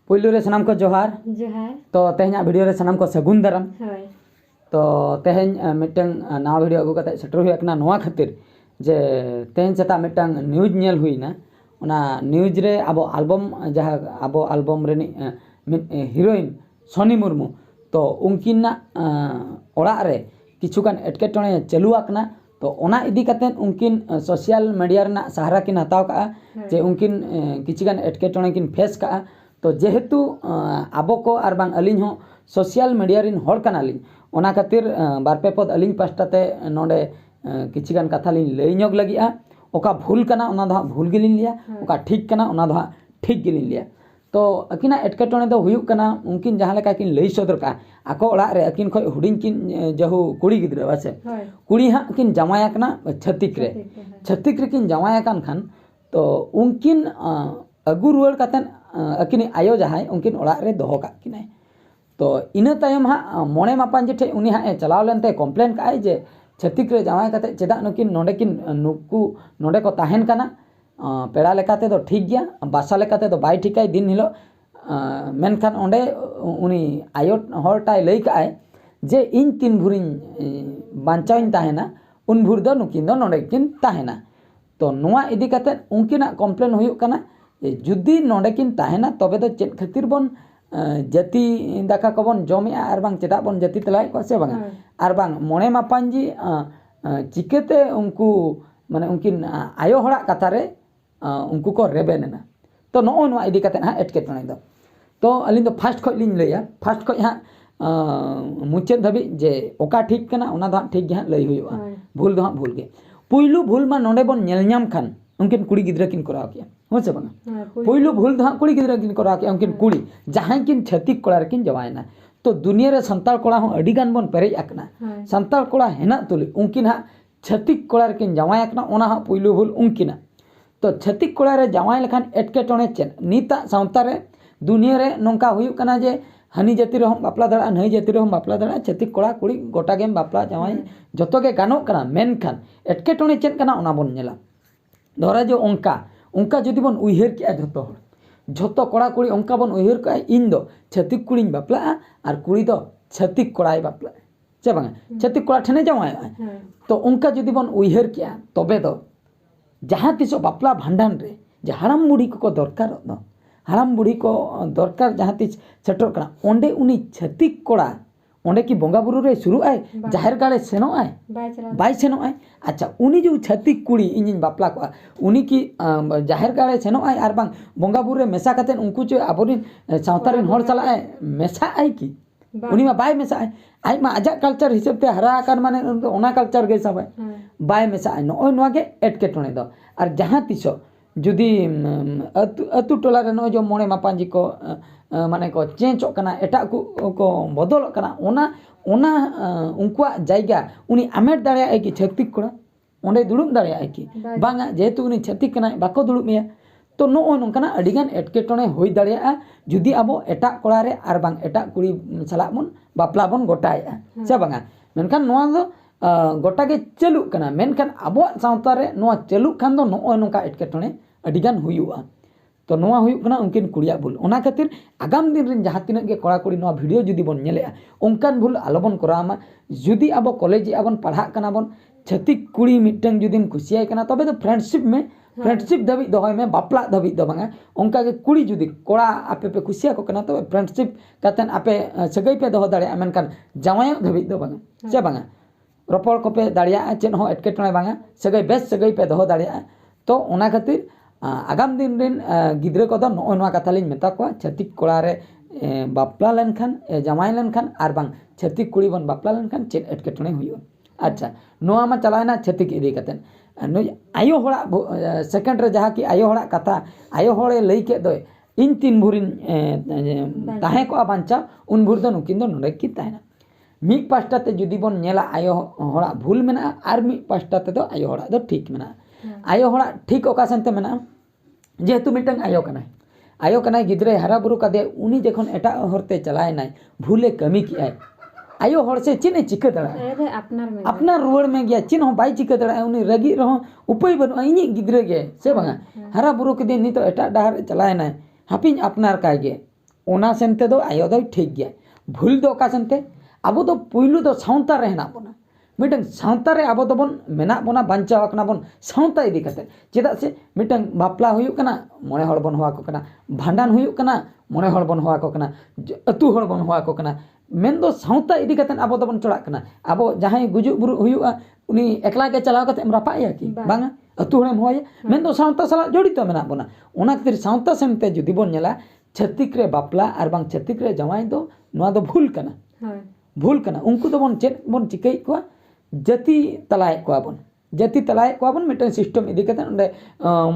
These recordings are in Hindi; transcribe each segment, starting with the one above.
पुइलू रे सनाम को जोहार जोहार तो तेहना वीडियो रे सनाम को सगुन दाराम होय तो तेहन मिटंग नवा वीडियो अगु कते सेटर हुई एकना नोआ खातिर जे तेहन सेता मिटंग न्यूज नेल हुईना ओना न्यूज रे आबो एल्बम जहाँ आबो एल्बम रे हिरोइन सोनी मुर्मू तो उनकिना ओड़ा रे किछुगान एटकेटणे चलुआकना तो ओना इदी कतेन उनकिन सोशल मीडिया रना सहारा किन हताव का जे उनकिन किछुगान एटकेटणे किन फेस का तो जेहेतु आबो को आर बांग अलिन हो सोशल मीडिया रिन होड़ कनालिन ओना खातिर बारपे पद अलिन पास्टाते नोडे किछुगान कथा लिन लई ñog लगिया ओका भूल कना ओना दो भूल गिलिन लिया ओका ठीक कना ओना दो ठीक गिलिन लिया तो अकिना एटकेटणे दो हुयुक कना उनकिन जहाँ लेका किन लई सदर का आको ओड़ा रे अकिन खय हुडिन किन जहु कुड़ी गिद्रा बासे कुड़ी हा किन जमाया कना छत्तिक रे किन जमाया कान खान तो उनकिन अगु रुआर कातन अकिन आयो जहाय उनकिन ओड़ा रे दोहो का किनाय तो इना तायम हा मोणे मापांजी ठे उनी हा चलाव लेनते कम्प्लेन काय जे छत्तिक रे जमाय काते चेदा नुकिन नोडे किन नुकु नोडे को ताहेन कना पेड़ा लेकाते दो ठीक गया बासा लेकाते दो बाय ठिकाय दिन हिलो मेनखान ओंडे उनी आयो हरटाय लई काय जे इन तीन भुरिन बांचाइन ताहेना उन भुर दो नुकिन दो नोडे किन ताहेना तो नोआ इदी काते उनकिना कम्प्लेन हुयुक कना जुदी नोडे किन ताहेना तबे दो चेद खातिर बन जाति दाका को बन जमिया आर बांग चेदा बन जाति तलाय को से बांग आर बांग मोणे मापांजी चिकेते उनको माने उनकिन आयो हड़ा कथा रे उनको को रेबेनेना तो नो नो इदी काते हा एटकेटणे दो तो अलिन दो फास्ट खय लिन लैया फास्ट खय हा मुचेद धबी जे ओका ठीक कना ओना दो ठीक गया लई हुयुआ भूल दो भूल गे पुइलू भूल मा नोडे बन नेलनाम खान उनकिन कुड़ी गिद्रा किन कराव किया हो से बांगा पुइलू भूल दो कुड़ी गिद्रा किन कराव किया उनकिन कुड़ी जहां किन छत्तिक कोड़ा किन जवायना तो दुनिया रे संताल कोड़ा हो अडी गान बन पेरेज आकना संताल कोड़ा हेना तुली उनकिन हा छत्तिक कोड़ा किन जवाय आकना ओना हा पुइलू भूल उनकिना तो छत्तिक कोड़ा रे जवाय लेखान एटकेटणे चेन नीता सावता रे दुनिया रे नोंका हुयुक कना जे हनी जाति रहम बापला दड़ा नई जाति रहम बापला दड़ा छत्तिक कोड़ा कुड़ी गोटा गेम बापला जवाय जतो गे गानो कना मेनखान एटकेटणे चेन कना ओना बन नेला धरा जो उनका जदि बन उइहेर किया झोतो कोड़ा कुड़ी उनका बन उइहेर का इन दो छत्तिक कुड़ी बापला और कुड़ी दो छत्तिक कोड़ाई बापला चे बांगा छत्तिक कोड़ा ठने जवाय तो उनका जदि बन उइहेर किया तबे दो जहाँ तिसो बापला भांडान रे जे हाराम बुढ़ी को दरकार दो हाराम बुढ़ी को दरकार जहाँ तिस सेटर कना ओंडे उनी छत्तिक कोड़ा ओंडे की बोंगा बुरु रे शुरू आए जाहिर गाड़े सेनो आए बाय सेनो आए अच्छा उनी जो छत्तिक कुड़ी इन बापला को उनी की जाहिर गाड़े सेनो आए आर बांग बोंगा बुरु रे मेसा कतेन उनको जो आबोरिन सावतारिन होड़ चला आए मेसा आए की उनी मा बाय मेसा आए आई मा आजा कल्चर हिसाब ते हरा आकार माने ओना कल्चर गे सब बाय मेसा आए नोय नोआ गे एटकेटणे दो और जहाँ तिसो जुदी अतु टोला रे नो जो मोणे मापांजी को माने को चेंजो कना एटा को बदल कना ओना ओना उनकुआ जायगा उनी आमेट दाड़े आय कि छत्तिक कोड़ा ओंडे दुड़ुब दाड़े आय कि बांगा जेहेतु उनी छत्तिक कना बाको दुड़ुब मिया तो नो नोंकना अडिगान एटकेटणे होई दाड़ेया जुदी आबो एटा कोड़ा रे आर बांग एटा कुड़ी सला बन बापला बन गोटाया से बांगा मेनखान नोआ दो गोटा गे चलु कना मेनखान आबो सावता रे नोआ चलु खान दो नो नोंका एटकेटणे अडिगान हुयुआ तो नोआ हुयुक कना उनकिन कुड़िया भूल ओना खातिर आगाम दिन रिन जहाँ तिना गे कोड़ा कुड़ी नोआ वीडियो जुदी बन नेलेआ उनकान भूल आलोबन करामा जुदी आबो कॉलेज आबन पढ़ा कना बन छत्तिक कुड़ी मिटन जुदीम खुशियाय कना तबे तो फ्रेंडशिप धबी दोहय में बापला धबी दो बांगा उनका के कुड़ी जुदी कोड़ा आपे पे खुशिया को कना तबे फ्रेंडशिप कातन आपे सगई पे दोह दाड़े मेनखान जावाय धबी दो बांगा से बांगा रोपड़ को पे दाड़िया चेन हो एटकेटणे बांगा सगई बेस सगई पे दोह दाड़िया तो ओना खातिर आगाम दिन रिन गिद्रे को दो नो नोआ कथा लिन मेता को छत्तिक कोड़ा रे बापला लेनखान जमाय लेनखान आर बांग छत्तिक कुड़ी बन बापला लेनखान चेन एटकेटणे हुयो अच्छा नोआ मा चलायना छत्तिक इदी कतेन आयो हड़ा सेकेंड रे जहाँ की आयो हड़ा कथा आयो हड़े लई के दो इन तीन भुरिन ताहे को बांचा उन भुर दो नुकिन दो नोडे की ताहेना मिक पास्टा ते जुदी बन नेला आयो हड़ा भूल मेना आर मिक पास्टा ते दो आयो हड़ा दो ठीक मेना आयो हड़ा ठीक ओकासन ते मेना जेहेतु मिटंग आयो कनाय गिद्रे हरा बुरु कदे उनी जखन एटा हरते चलाय नाय भूले कमी की आय आयो हड़ से चिने चिका दड़ा अपनार रुआड़ में गया चिन हो बाई चिका दड़ा उनी रगी रहो उपाय बनु इनी गिद्रे गे से बांगा हरा बुरु कदे नी तो एटा डहार चलाय नाय हापिन अपनार काय गे ओना सेनते दो आयो दो ठीक गया भूल दो का सेनते अब दो पुइलु दो सावता रे हेना बोना मिटन सावता रे अब दोबन मेना बोना बांचाव कना बोन सावता इदी कते चेदा से मिटन बापला हुयु कना मोणे हड़ बोन होआ को कना भांडान हुयु कना मोणे हड़ बोन होआ को कना अतु हड़ बोन होआ को कना मेन दो सावता इदी कते अब दोबन चढ़ा कना अब जहां गुजु बुरु हुयुआ उनी एकला के चलाव कते रापाया कि बांगा अतु हड़म होया मेन दो सावता सला जड़ित मेना बोना ओना खातिर सावता सेनते जुदी बोन नेला छत्तिक रे बापला आर बांग छत्तिक रे जमाई दो नोआ दो भूल कना भूल कना उनको दो बोन चेक बोन चिकई को जाति तलाय को बोन जाति तलाय को बोन मिटन सिस्टम इदी कते ओंडे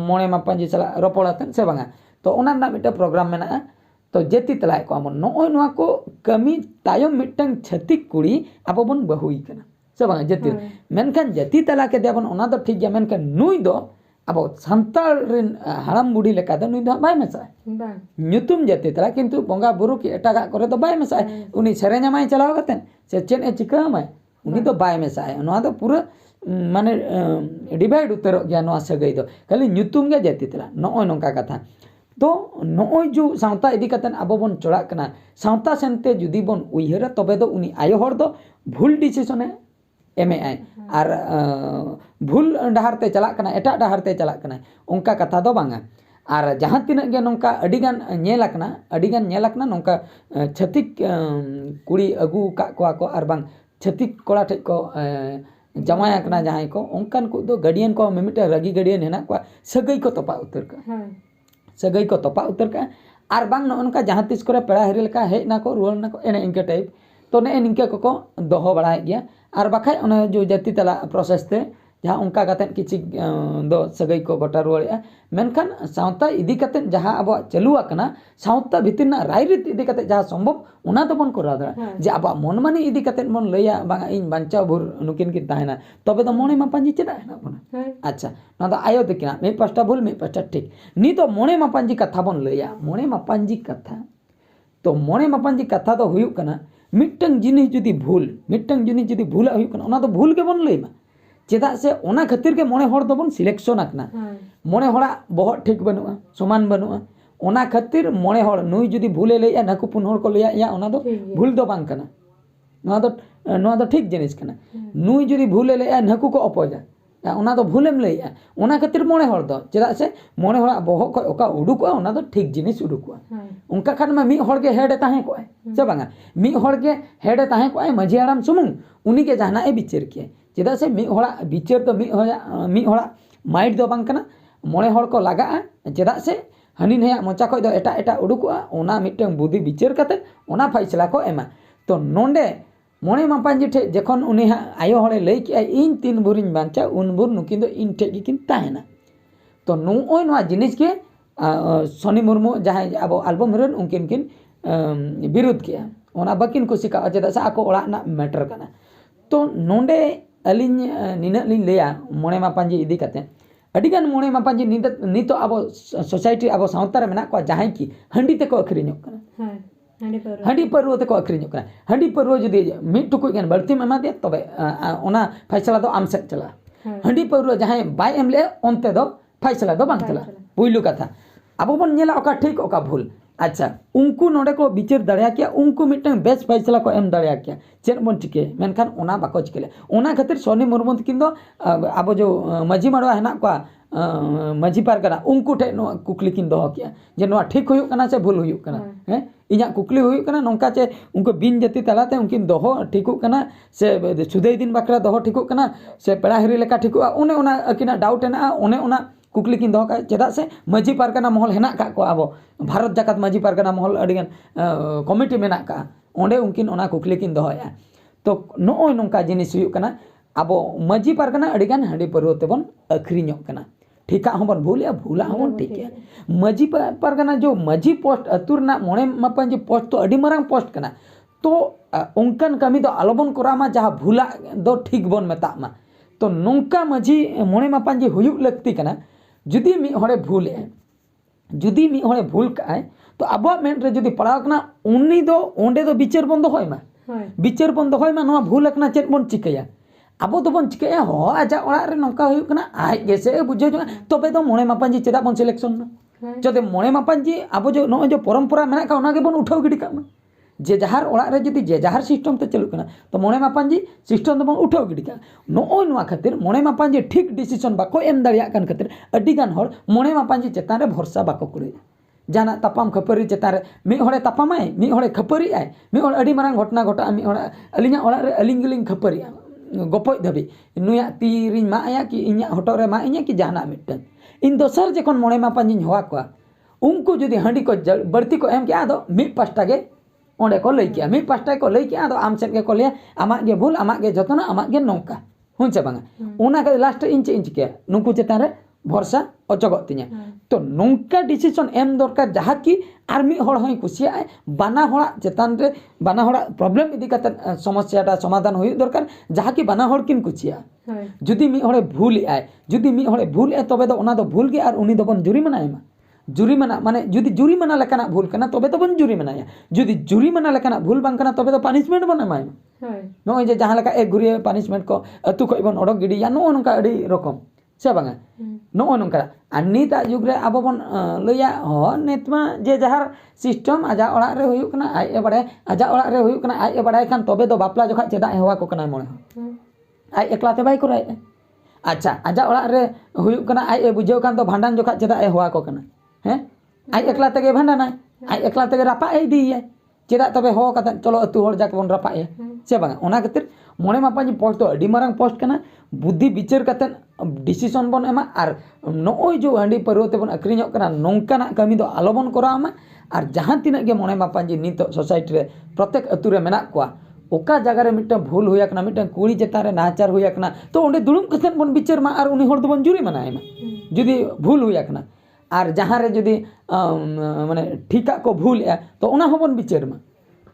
मोणे मापांजी चला रोपड़ातन से बांगा तो ओना ना मिटन प्रोग्राम मेना तो जाति तलाय को बोन नोय नोआ को कमी तायम मिटन छत्तिक कुड़ी अब बोन बहुई कना से बांगा जाति मेनखान जाति तला के देबन ओना दो ठीक गया मेनखान नुई दो अब सान्ताल रेन हाड़ाम बुढ़ी लेका दो नुई दो बाय मेसाय ᱧᱩᱛᱩᱢ जाति तला किंतु बोंगा बुरु की एटागा करे दो बाय मेसाय उनी सेरेña माय चलाव कतेन से चेन ए चिका माय उनी दो बाय मेसाय नोआ दो पूरा माने डिवाइड उतरो गया नोआ सगई दो खाली ᱧᱩᱛᱩᱢ गे जाति तला नोय नोंका कथा तो नोय जो सावता इदी कतेन अब बोन चोड़ा कना सावता सेनते जुदी बोन उयहरा तबे दो उनी आयो हर दो भूल डिसीजन एम आई और भूल डहारते चला कना एटा डहारते चला कना उनका कथा दो बांगा और जहाँ तीना गे नौका अडिगान नेलाकना नौका छत्तिक कुड़ी अगू का को और बांग छत्तिक कोड़ा ठेज को जमाया कना जहाँ को उनकान को दो गार्डियन को मिमिटा रगी गार्डियन हेना को सगई को तोपा उतर का सगई को तोपा उतर का और बांग उनका जहाँ तीस करे पेड़ा हेरे लेका हेज ना को रुआल ना को एने इनके टाइप तो ने निंके को दोहो बड़ा गया और बाखाय उन्हें जो जाति तला प्रोसेस ते जहाँ उनका कतेन किछि दो सगई को गोटा रुआड़े मेनखान सावता इदी कतेन जहाँ अब चालू आकना सावता भितिरना रायरित इदी कतेन जहाँ संभव उना तो बन करा दरा जे अब मनमानी इदी कतेन बन लैया बांगा इन बांचाव भुर नुकिन की ताहेना तबे तो मोणे मापांजी चेदा हेना बना अच्छा ना तो आयो दिकिना मे पास्टा भूल मे पास्टा ठीक नी तो मोणे मापांजी कथा बन लैया मोणे मापांजी कथा तो मोणे मापांजी कथा तो हुयुक कना मिटन जिनिस जुदी भूल मिटन जिनिस जुदी भूला हुयुक कना ओना तो भूल के बन लैमा चेदा से ओना खातिर के मोणे हड़ दोबन सिलेक्शन आकना मोणे हड़ा बहर ठीक बनुआ समान बनुआ ओना खातिर मोणे हड़ नुई जुदी भूले लैया नाकु पुन हड़ को लैया या ओना दो भूल दो बांग कना नोआ दो ठीक जिनिस कना नुई जुदी भूले लैया नाकु को अपोजा ओना दो भूलेम लैया ओना खातिर मोणे हड़ दो चेदा से मोणे हड़ा बहर को ओका उडुकआ ओना दो ठीक जिनिस उडुकआ उनका खान में मी हड़ के हेड ताहे को से बांगा मी हड़ के हेड ताहे को माझी आराम सुमुंग उनी के जाना ए बिचार के चेदा से मी हड़ा बिचार तो मी हड़ा माइंड दो बांग कना मोणे हड़ को लगा चेदा से हनी ने मोचा खो दो एटा एटा उडुकआ ओना मिटन बुद्धि बिचार कते ओना फैसला को एमा तो नोंडे मोणे मापांजी ठे जखन उनी आयो हड़े लई के इन तीन बुरिन बांचा उन बुर नुकिन दो इन ठे किन ताहेना तो नोय नोआ जिनिस के सोनी मुर्मू जहाँ अब एल्बम हिरोइन उनकिन किन विरोध किया ओना बकिन कुसी का चेदा से आको ओड़ा ना मैटर कना तो नोंडे अलिन निना लिन लेया मोणे मापांजी इदी कते अडिगान मोणे मापांजी नितो अब सोसाइटी अब सावता रे मेना को जहाँ की हंडी ते को अखरिñो कना हंडी परवो ते को अखरिñो कना हंडी परवो जुदी मिट टुकुय गन बळती एमा दे तबे ओना फैसला दो आम सेट चला हंडी परवो जहाँ बाय एमले ओनते दो फैसला दो बांग चला पुइलु कथा अब बन नेला ओका ठीक ओका भूल अच्छा उनको नोडे को बिचार दाड़िया किया उनको मिटन बेस्ट फैसला को एम दाड़िया किया चेन बन चिके मेनखान ओना बाको चिकेले ओना खातिर सोनी मुर्मू किन दो अब जो माझी माड़वा हेना को माझी पारगना उनको ठे नो कुकली किन दो किया जे नो ठीक हुयुक कना से भूल हुयुक कना हैं इया कुकली हुयुक कना नोंका चे उनको बिन जाति तलाते उनकिन दोहो ठीकु कना से सुदय दिन बाकरा दोहो ठीकु कना से पेड़ा हिरी लेका ठीकु ओने ओना अकिना डाउट हेना ओने ओना कुकली किन दो का चेदा से माझी पारगना महल हेना का को अब भारत जाकत माझी पारगना महल अडिगन कमिटी मेना का ओंडे उनकिन ओना कुकली किन दोया तो नोय नोंका जिनिस हुयुक कना अब माझी पारगना अडिगन हंडी परवो तेबन अखरिñो कना ठीका हबन भूलिया भूला हबन ठीक है माझी पारगना जो माझी पोस्ट अतुरना मोणे मापांजी पोस्ट तो अडी मरांग पोस्ट कना तो उनकन कमी दो आलोबन कोरामा जहाँ भूला दो ठीक बन मेतामा तो नोंका माझी मोणे मापांजी हुयुक लगती कना जुदी मी हड़े भूल जुदी मी हड़े भूल का तो अब मेन रे जुदी पड़ाव कना उनी दो ओंडे दो बिचार बन दोहय मा बिचार बन दोहय मा नोआ भूल कना चेत बन चिकया अब तो बन चिकया हो आजा ओड़ा रे नोंका हुयुक कना आय गेसे बुझे जो तबे दो मोणे मापांजी चेदा बन सिलेक्शन ना ᱡᱚᱫᱤ ᱢᱚᱬᱮ ᱢᱟᱯᱟᱧᱡᱤ ᱟᱵᱚ जो ᱱᱚᱜᱼᱚᱭ जो परम्परा मेना का ओना गेबon उठाव गिडी कामा जे जहार ओड़ा रे जदि जे जहार सिस्टम ते चलुग कना तो मोणे मापांजी सिस्टम दो उठाव गिडी का नोय नुआ खातिर मोणे मापांजी ठीक डिसीजन बाको एम दाड़िया कान खातिर अड्डी गान हर मोणे मापांजी चेतान रे भरोसा बाको कुड़े जाना तापाम खपरी चेतान रे मी हड़े तापामाय मी हड़े खपरी आय मी हड़ अड्डी मारांग घटना घटा मी हड़ अलिंगा ओड़ा रे अलिंग गिलिंग खपरी गपoj धाबी नुया तीरिन माया कि इnya हटो रे माइnya कि जाना मिटन इन दोसर जेखन मोणे मापांजी हवा को उनको जुदी हंडी को बढ़ती को एम के आदो मी पास्टा गे ओंडे को लई किया मी पास्टा को लई किया आदो आम सेट के को लिया आमा गे भूल आमा गे जतना आमा गे नौका हुन से बांगा ओना के लास्ट इंच के नुकु चेतान रे भरोसा अचगत तिया तो नौका डिसीजन एम दरकार जहा कि आर मी हड़ होय कुसिया बाना हड़ा चेतान रे बाना हड़ा प्रॉब्लम इदी कत समस्याटा समाधान हुई दरकार जहा कि बाना हड़ किन कुसिया जुदी मी हड़े भूल आय जुदी मी हड़े भूल ए तबे दो ओना दो भूल गे आर उनी दो बन जुरिमाना एमा जुरिमाना माने जुदी जुरिमाना लेकाना भूल कना तबे तो बन जुरिमानाया जुदी जुरिमाना लेकाना भूल बांग कना तबे तो पनिशमेंट बन एमाय नोय जे जहां लेका एक गुरिया पनिशमेंट को अतु को बन ओडक गिडिया नो नका अडी रकम से बांगा नो नका अनिता जुग रे आबो बन लया हो नेतमा जे जहार सिस्टम आजा ओड़ा रे हुयु कना आय ए बड़े आजा ओड़ा रे हुयु कना आय ए बड़ाय खान तबे तो बापला जोखा चेदा हेवा को कना मोणे आय एकलाते बाय कराय अच्छा आजा ओड़ा रे हुयु कना आय ए बुझेव खान तो भांडन जोखा चेदा ए हेवा को कना हैं आई एकला तगे भांडना आई एकला तगे रापा दी चेदा तबे हो कता चलो अतु हड़ जाके बन रापा से बांगा ओना खातिर मोणे मापांजी पोस्ट तो अडी मारंग पोस्ट कना बुद्धि विचार कते डिसीजन बन एमा आर नोय जो हंडी परवते बन अक्रिño कना नोंकाना कमी दो आलो बन करामा आर जहां तिना गे मोणे मापांजी नितो सोसाइटी रे प्रत्येक अतु रे मेना कोआ ओका जगह रे मिटा भूल हुया कना मिटा कुड़ी चेता रे नाचार हुया कना तो ओंडे दुड़ुम कते बन विचार मा आर उनी हड़ दो बन जुरी मना एमा जुदी भूल हुया कना आर जहाँ रे जुदी माने ठीका को भूल तो ओना हो बन विचार मा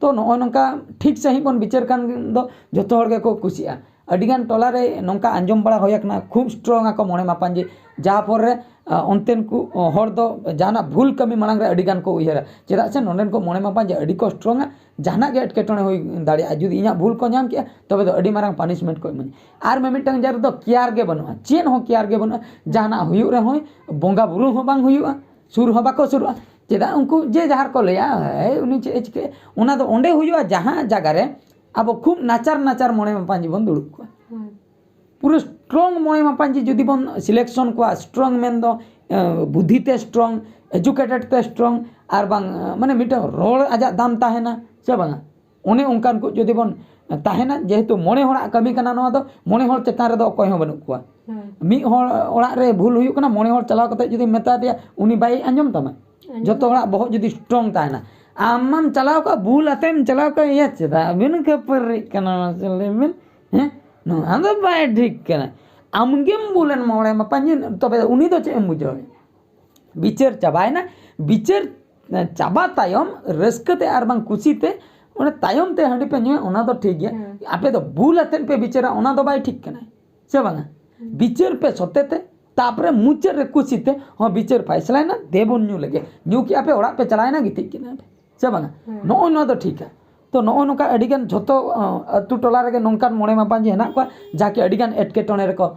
तो नोय नंका ठीक सही बन विचार कान दो जतो हड़ गे को कुसिया अडिगान टोला रे नंका आंजम बड़ा होयकना खूब स्ट्रॉंग आको मोणे मापांजी जहाँ पर रे ओनतेन को हड़ दो जाना भूल कमी मांग रे अडिगान को उयहरा चेदा से नोंडेन को मोणे मापांजी अडी को स्ट्रॉंग जहाना गे एटकेटणे होई दाड़िया जुदी इना भूल को नाम किया तबे तो अडी मारंग पनिशमेंट को इमानी आर मे मिटंग जार दो केयर गे बनुआ चेन हो केयर गे बनुआ जहाना हुयु रे होय बोंगा बुरु हो बांग हुयुआ सुर हो बाको सुरुआ चेदा उनको जे जहार को लया है उनी चिके ओना दो ओंडे हुयुआ जहां जगह रे अब खूब नाचार नाचार मोणे मापांजी बन दुड़ुब को पूरा स्ट्रॉंग मोणे मापांजी जुदी बन सिलेक्शन को स्ट्रॉंग मेन दो बुद्धि ते स्ट्रॉंग एजुकेटेड ते स्ट्रॉंग आर बांग माने मिटा रोड आजा दाम ताहेना से बांगा ओने उनकान को जुदी बन ताहेना जेहेतु मोणे हड़ा कमी कना नवा दो मोणे हड़ चेतान रे दो कोय हो बनु को मी हड़ ओड़ा रे भूल हुयु कना मोणे हड़ चलाव कते जुदी मेता दिया उनी बाई अंजम तमा जतो हड़ा बहुत जुदी स्ट्रॉंग ताहेना आमम चलाव का भूल अतेम चलाव का ये चेदा बिन खपर कना चले बिन हैं नो आंदो बाय ठीक कना आमगेम बोलन मोळे मापांजी तबे उनी दो चे बुझो विचार चाबायना विचार चाबा तायम रस्कते आर बांग कुसीते ओने तायम ते हंडी पे न्यू ओना दो ठीक गया आपे दो भूल अतेन पे विचारा ओना दो बाय ठीक कना से बांगा विचार पे सतेते तापरे मुचर रे कुसीते हो विचार फैसला ना देबन न्यू लगे न्यू कि आपे ओड़ा पे चलायना गिति किना से बांगा नो नो दो ठीक है तो नो नोका अडिगान झोतो अतु टोला रे नोंकान मोणे मापांजी हेना को जाके अडिगान एटकेटोने रे को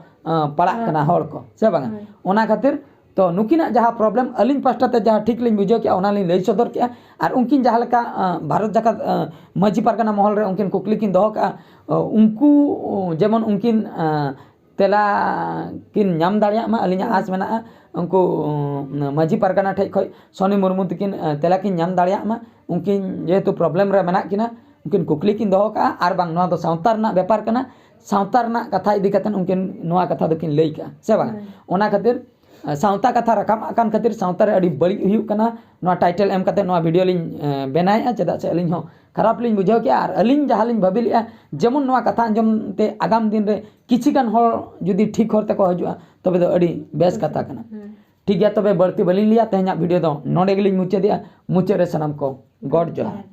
पड़ा कना हड़ को से बांगा ओना खातिर तो नुकिना जहाँ प्रॉब्लम अलिन पास्टा ते जहाँ ठीक लिन बुझो कि ओना लिन लई सदर के आर उनकिन जहाँ लेका भारत जाकात माजी पारगाना महल रे उनकिन कुकली किन दोह का उनको जेमन उनकिन तेला किन नाम दाड़िया मा अलिना आस मेना उनको माजी पारगाना ठे खय सोनी मुर्मू तकिन तेला किन नाम दाड़िया मा उनकिन जेहेतु प्रॉब्लम रे मेना किना उनकिन कुकली किन दोह का आर बांग नोआ दो सावता रना व्यापार कना सावता रना कथा इदी कतन उनकिन नोआ कथा दकिन लई का से बांग ओना खातिर सावता कथा रकाम आकान खातिर सावता रे अडी बड़ी हुयु कना नोआ टाइटल एम कते नोआ वीडियो लिन बनाया चेदा से अलिन हो खराब लिन बुझाव के आर अलिन जहां लिन भाबिलिया जेमन नोआ कथा अंजम ते आगाम दिन रे किछि गान हो जुदी ठीक होते को हजुआ तबे दो अडी बेस कथा कना ठीक गया तबे बढ़ती बलिन लिया तेहना वीडियो दो नोडे गेलिन मुचे दिया मुचे रे सनम को गॉड जोहार।